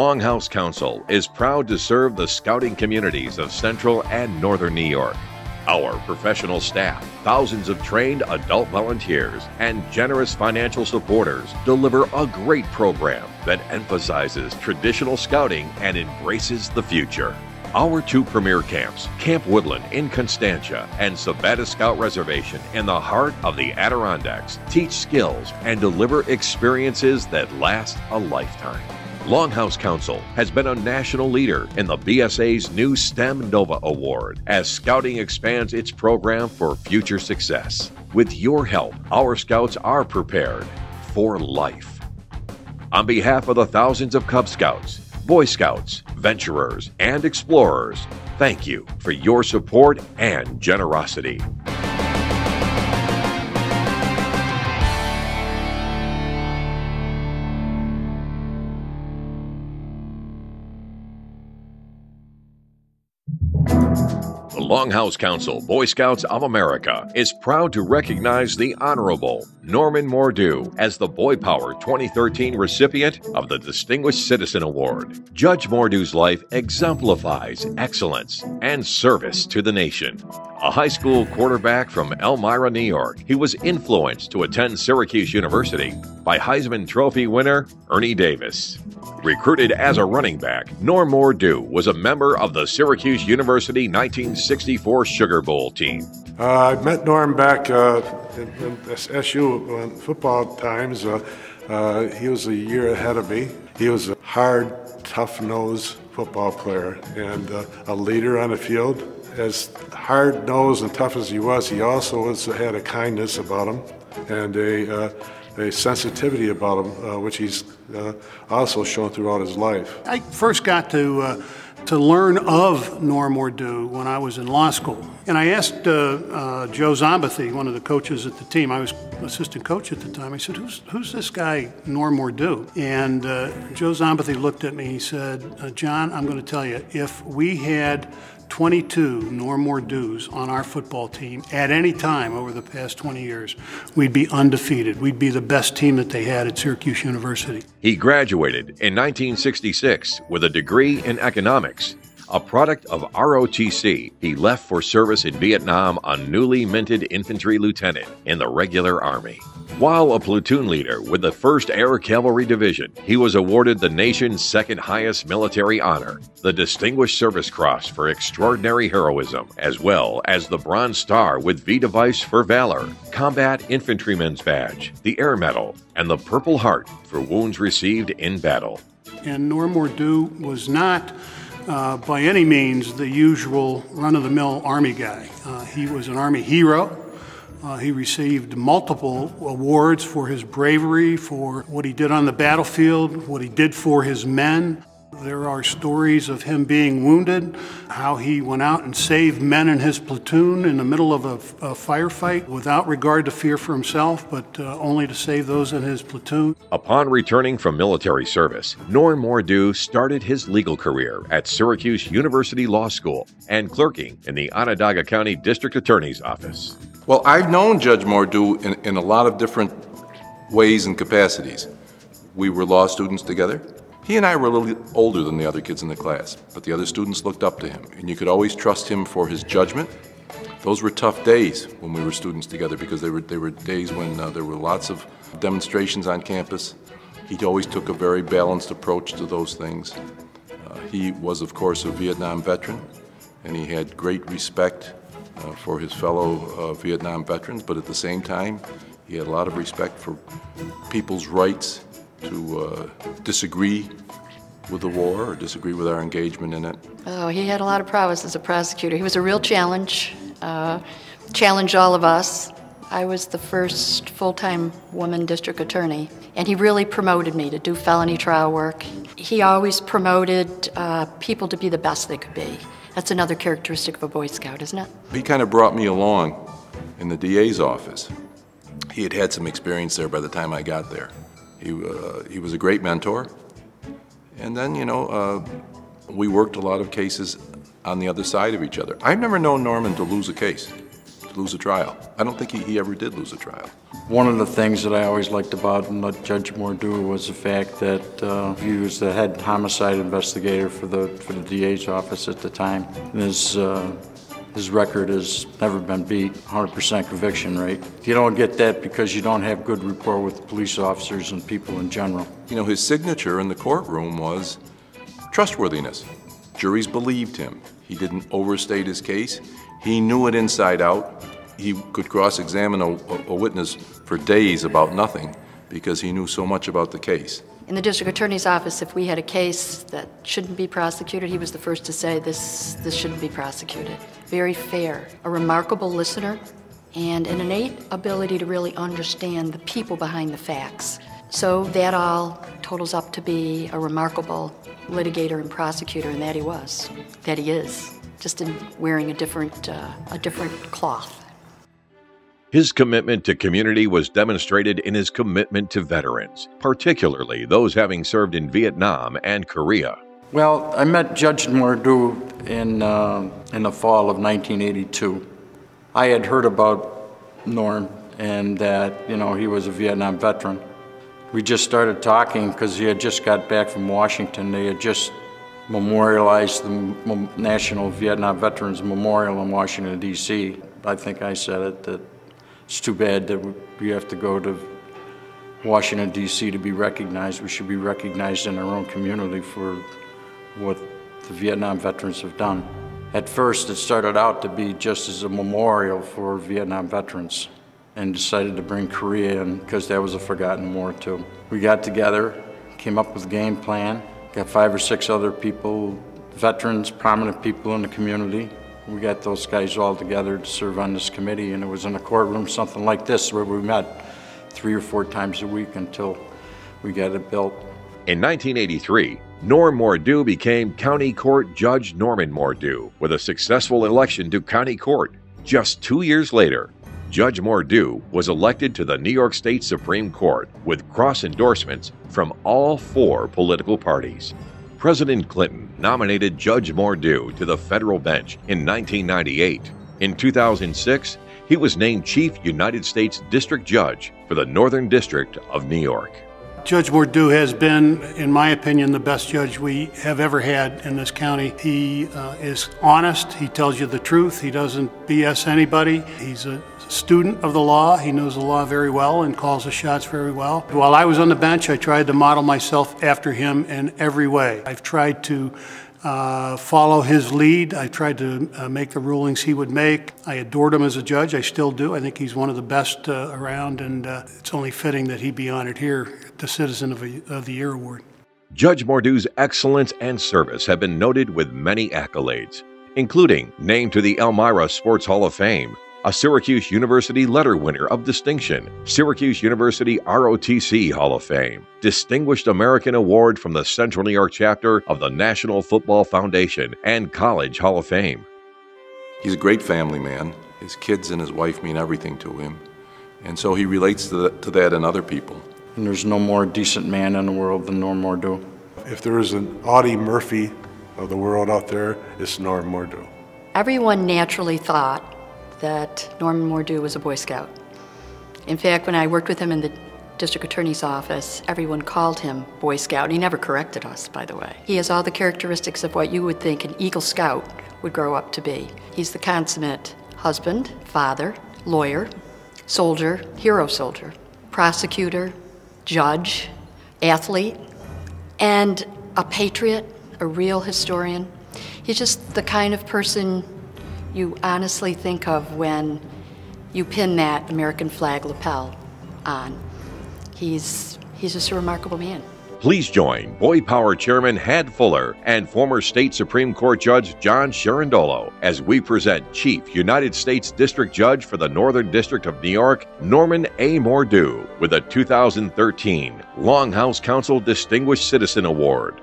Longhouse Council is proud to serve the scouting communities of Central and Northern New York. Our professional staff, thousands of trained adult volunteers, and generous financial supporters deliver a great program that emphasizes traditional scouting and embraces the future. Our two premier camps, Camp Woodland in Constantia and Savannah Scout Reservation in the heart of the Adirondacks, teach skills and deliver experiences that last a lifetime. Longhouse Council has been a national leader in the BSA's new STEM Nova Award as Scouting expands its program for future success. With your help, our Scouts are prepared for life. On behalf of the thousands of Cub Scouts, Boy Scouts, venturers, and explorers, thank you for your support and generosity. The Longhouse Council Boy Scouts of America is proud to recognize the Honorable Norman Mordew as the Boy Power 2013 recipient of the Distinguished Citizen Award. Judge Mordew's life exemplifies excellence and service to the nation. A high school quarterback from Elmira, New York, he was influenced to attend Syracuse University by Heisman Trophy winner Ernie Davis. Recruited as a running back, Norm Mordew was a member of the Syracuse University 1964 Sugar Bowl team. I met Norm back in SU football times. He was a year ahead of me. He was a hard, tough-nosed football player and a leader on the field. As hard-nosed and tough as he also had a kindness about him and a sensitivity about him, which he's also shown throughout his life. I first got to learn of Norm Mordew when I was in law school. And I asked Joe Zombathy, one of the coaches at the team, I was assistant coach at the time, I said, who's this guy, Norm Mordew? And Joe Zombathy looked at me, he said, John, I'm going to tell you, if we had 22 Norm Mordews on our football team at any time over the past 20 years, we'd be undefeated. We'd be the best team that they had at Syracuse University. He graduated in 1966 with a degree in economics. A product of ROTC, he left for service in Vietnam a newly minted infantry lieutenant in the regular Army. While a platoon leader with the 1st Air Cavalry Division, he was awarded the nation's second highest military honor, the Distinguished Service Cross for extraordinary heroism, as well as the Bronze Star with V Device for Valor, Combat Infantryman's Badge, the Air Medal, and the Purple Heart for wounds received in battle. And Norm Mordew was not by any means the usual run-of-the-mill Army guy. He was an Army hero. He received multiple awards for his bravery, for what he did on the battlefield, what he did for his men. There are stories of him being wounded, how he went out and saved men in his platoon in the middle of a firefight without regard to fear for himself, but only to save those in his platoon. Upon returning from military service, Norm Mordew started his legal career at Syracuse University Law School and clerking in the Onondaga County District Attorney's Office. Well, I've known Judge Mordew in a lot of different ways and capacities. We were law students together. He and I were a little older than the other kids in the class, but the other students looked up to him, and you could always trust him for his judgment. Those were tough days when we were students together because they were days when there were lots of demonstrations on campus. He always took a very balanced approach to those things. He was, of course, a Vietnam veteran, and he had great respect for his fellow Vietnam veterans, but at the same time, he had a lot of respect for people's rights to disagree with the war or disagree with our engagement in it. Oh, he had a lot of prowess as a prosecutor. He was a real challenge, challenged all of us. I was the first full-time woman district attorney, and he really promoted me to do felony trial work. He always promoted people to be the best they could be. That's another characteristic of a Boy Scout, isn't it? He kind of brought me along in the DA's office. He had had some experience there by the time I got there. He was a great mentor. And then, we worked a lot of cases on the other side of each other. I've never known Norman to lose a case, to lose a trial. I don't think he ever did lose a trial. One of the things that I always liked about Judge Mordew was the fact that he was the head homicide investigator for the DA's office at the time. And his record has never been beat, 100% conviction rate. You don't get that because you don't have good rapport with police officers and people in general. You know, his signature in the courtroom was trustworthiness. Juries believed him. He didn't overstate his case. He knew it inside out. He could cross-examine a witness for days about nothing because he knew so much about the case. In the district attorney's office, if we had a case that shouldn't be prosecuted, he was the first to say this shouldn't be prosecuted. Very fair, a remarkable listener, and an innate ability to really understand the people behind the facts. So that all totals up to be a remarkable litigator and prosecutor, and that he is, just in wearing a different cloth. His commitment to community was demonstrated in his commitment to veterans, particularly those having served in Vietnam and Korea. Well, I met Judge Mordew in the fall of 1982. I had heard about Norm and that, he was a Vietnam veteran. We just started talking because he had just got back from Washington. They had just memorialized the National Vietnam Veterans Memorial in Washington, D.C. I think I said it, that it's too bad that we have to go to Washington, D.C. to be recognized. We should be recognized in our own community for what the Vietnam veterans have done. At first, it started out to be just as a memorial for Vietnam veterans, and decided to bring Korea in because that was a forgotten war too. We got together, came up with a game plan, got 5 or 6 other people, veterans, prominent people in the community. We got those guys all together to serve on this committee, and it was in a courtroom, something like this, where we met 3 or 4 times a week until we got it built. In 1983, Norm Mordew became County Court Judge Norman Mordew with a successful election to County Court. Just 2 years later, Judge Mordew was elected to the New York State Supreme Court with cross endorsements from all 4 political parties. President Clinton nominated Judge Mordew to the federal bench in 1998. In 2006, he was named Chief United States District Judge for the Northern District of New York. Judge Mordew has been, in my opinion, the best judge we have ever had in this county. He is honest, he tells you the truth, he doesn't BS anybody. He's a student of the law, he knows the law very well and calls the shots very well. While I was on the bench, I tried to model myself after him in every way. I've tried to follow his lead. I tried to make the rulings he would make. I adored him as a judge. I still do. I think he's one of the best around, and it's only fitting that he be honored here at the Citizen of the Year Award. Judge Mordew's excellence and service have been noted with many accolades, including named to the Elmira Sports Hall of Fame, a Syracuse University Letter Winner of Distinction, Syracuse University ROTC Hall of Fame, Distinguished American Award from the Central New York chapter of the National Football Foundation, and College Hall of Fame. He's a great family man. His kids and his wife mean everything to him, and so he relates to that in other people. And there's no more decent man in the world than Norm Mordew. If there is an Audie Murphy of the world out there, it's Norm Mordew. Everyone naturally thought that Norman Mordew was a Boy Scout. In fact, when I worked with him in the district attorney's office, everyone called him Boy Scout. He never corrected us, by the way. He has all the characteristics of what you would think an Eagle Scout would grow up to be. He's the consummate husband, father, lawyer, soldier, hero soldier, prosecutor, judge, athlete, and a patriot, a real historian. He's just the kind of person you honestly think of when you pin that American flag lapel on. He's just a remarkable man. Please join Boy Power Chairman Had Fuller and former State Supreme Court Judge John Sherindolo as we present Chief United States District Judge for the Northern District of New York, Norman A. Mordew, with the 2013 Longhouse Council Distinguished Citizen Award.